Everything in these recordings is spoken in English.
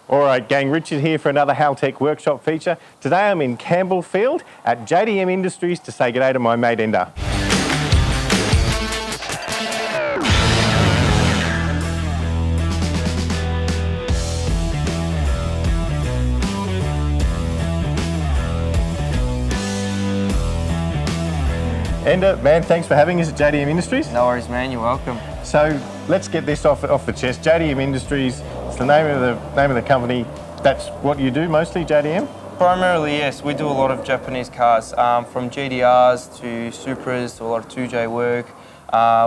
All right, gang, Richard here for another Haltech workshop feature. Today I'm in Campbellfield at JDM Industries to say g'day to my mate Ender. Ender, man, thanks for having us at JDM Industries. No worries, man. You're welcome. So let's get this off the chest. JDM Industries, it's the name of the company. That's what you do mostly, JDM? Primarily, yes. We do a lot of Japanese cars, from GDRs to Supras to a lot of 2J work.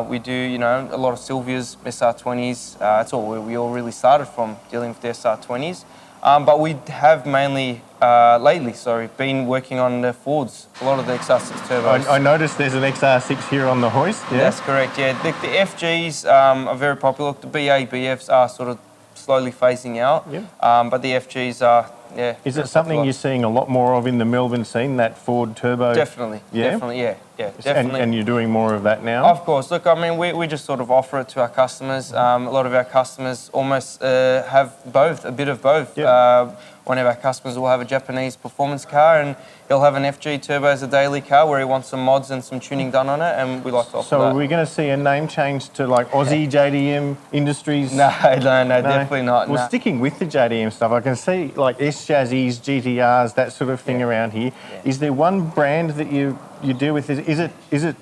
We do, a lot of Silvias, SR20s. That's all we all really started from, dealing with the SR20s. But we have mainly, lately, been working on the Fords, a lot of the XR6 turbos. I noticed there's an XR6 here on the hoist. Yeah? That's correct, yeah. The FGs are very popular. The BA, BFs are sort of slowly phasing out, Yep. but the FGs are, yeah. Is it something popular. you're seeing a lot more of in the Melbourne scene, that Ford turbo? Definitely, Yeah? definitely. And you're doing more of that now? Of course. Look, I mean, we just sort of offer it to our customers. A lot of our customers almost have both, a bit of both. Yep. One of our customers will have a Japanese performance car and he'll have an FG turbo as a daily car where he wants some mods and some tuning done on it, and we like to offer So that. are we going to see a name change to like Aussie JDM Industries? No, definitely not. Well, no. sticking with the JDM stuff, I can see like S-Chassis, GTRs, that sort of thing around here. Yeah. Is there one brand that you deal with? Is it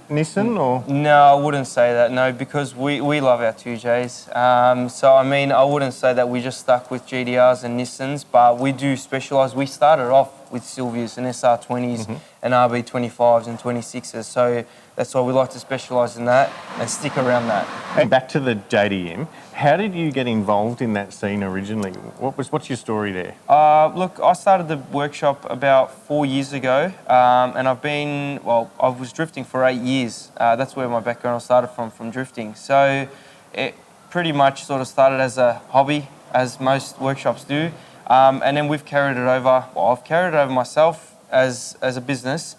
Nissan or? No, I wouldn't say that, no, because we love our 2Js. So, I mean, I wouldn't say that we just stuck with GDRs and Nissans, but we do specialise. We started off with Silvias and SR20s and RB25s and 26s. So that's why we like to specialise in that and stick around that. And back to the JDM, how did you get involved in that scene originally? What's your story there? Look, I started the workshop about 4 years ago, and I was drifting for 8 years. That's where my background started from drifting. So it pretty much sort of started as a hobby, as most workshops do. And then we've carried it over. Well, I've carried it over myself as a business,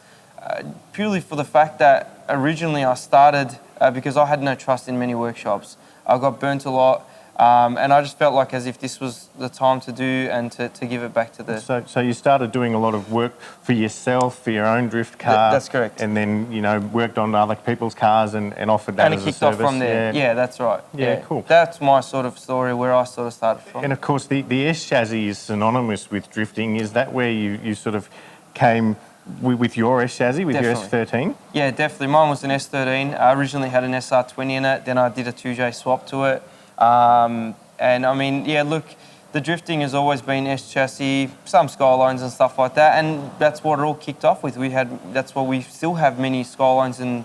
purely for the fact that originally I started because I had no trust in many workshops. I got burnt a lot, and I just felt like as if this was the time to do and to give it back to the... So you started doing a lot of work for yourself, for your own drift car. That's correct. And then, worked on other people's cars and offered that as a service. And it kicked off from there. Yeah, that's right. Yeah, cool. That's my sort of story, where I sort of started from. And of course, the S-Chassis is synonymous with drifting. Is that where you sort of came with your S-Chassis, with your S13? Yeah, definitely. Mine was an S13. I originally had an SR20 in it. Then I did a 2J swap to it. And I mean, yeah, look, the drifting has always been S-Chassis, some Skylines and stuff like that. And that's what it all kicked off with. That's why we still have many Skylines and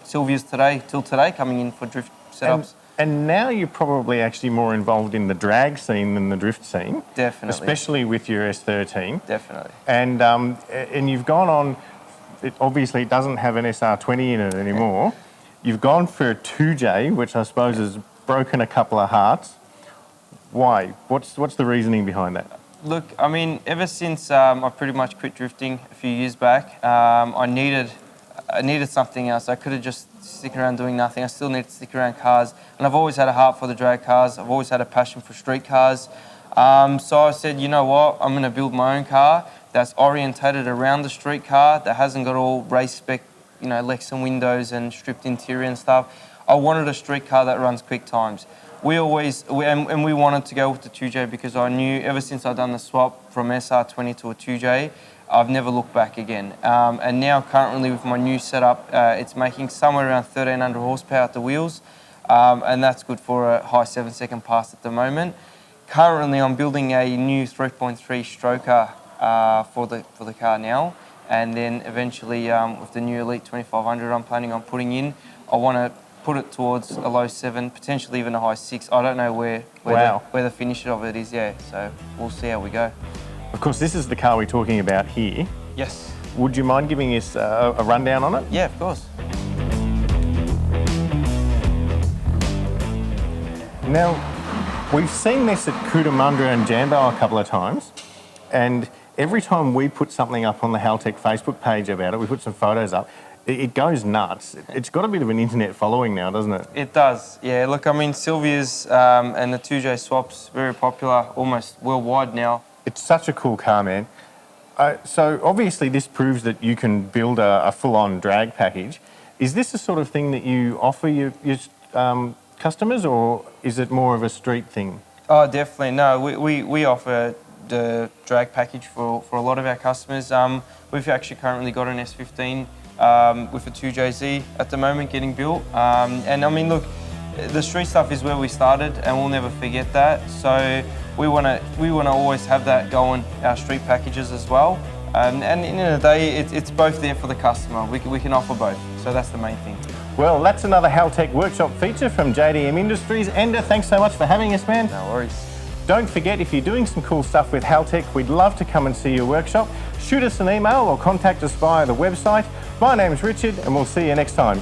Silvias till today coming in for drift setups. And now you're probably actually more involved in the drag scene than the drift scene. Definitely. Especially with your S13. Definitely. And you've gone on, obviously it doesn't have an SR20 in it anymore. You've gone for a 2J, which I suppose has broken a couple of hearts. Why? What's the reasoning behind that? Look, I mean, ever since I pretty much quit drifting a few years back, I needed something else. I could have just stick around doing nothing. I still need to stick around cars, and I've always had a heart for the drag cars. I've always had a passion for street cars. So I said, you know what, I'm going to build my own car that's orientated around the street car, that hasn't got all race spec, Lexan windows and stripped interior and stuff. I wanted a street car that runs quick times. We wanted to go with the 2J because I knew ever since I'd done the swap from SR20 to a 2J, I've never looked back again. And now currently with my new setup, it's making somewhere around 1300 horsepower at the wheels, and that's good for a high 7-second pass at the moment. Currently I'm building a new 3.3 stroker for the car now, and then eventually with the new Elite 2500 I'm planning on putting in, I want to put it towards a low 7, potentially even a high 6. I don't know where the finish of it is, so we'll see how we go. Of course, this is the car we're talking about here. Yes. Would you mind giving us a rundown on it? Yeah, of course. Now, we've seen this at Cootamundra and Jambo a couple of times, and every time we put something up on the Haltech Facebook page about it, we put some photos up, it goes nuts. It's got a bit of an internet following now, doesn't it? It does, yeah. Look, I mean, Sylvia's and the 2J swaps, very popular, almost worldwide now. It's such a cool car, man. So obviously this proves that you can build a full-on drag package. Is this the sort of thing that you offer your customers, or is it more of a street thing? Oh, definitely. No, we offer the drag package for a lot of our customers. We've actually currently got an S15 with a 2JZ at the moment getting built. And I mean, look, the street stuff is where we started, and we'll never forget that. So we want to always have that going, our street packages as well. And at the end of the day, it's both there for the customer. We can offer both, so that's the main thing. Well, that's another Haltech workshop feature from JDM Industries. Ender, thanks so much for having us, man. No worries. Don't forget, if you're doing some cool stuff with Haltech, we'd love to come and see your workshop. Shoot us an email or contact us via the website. My name's Richard, and we'll see you next time.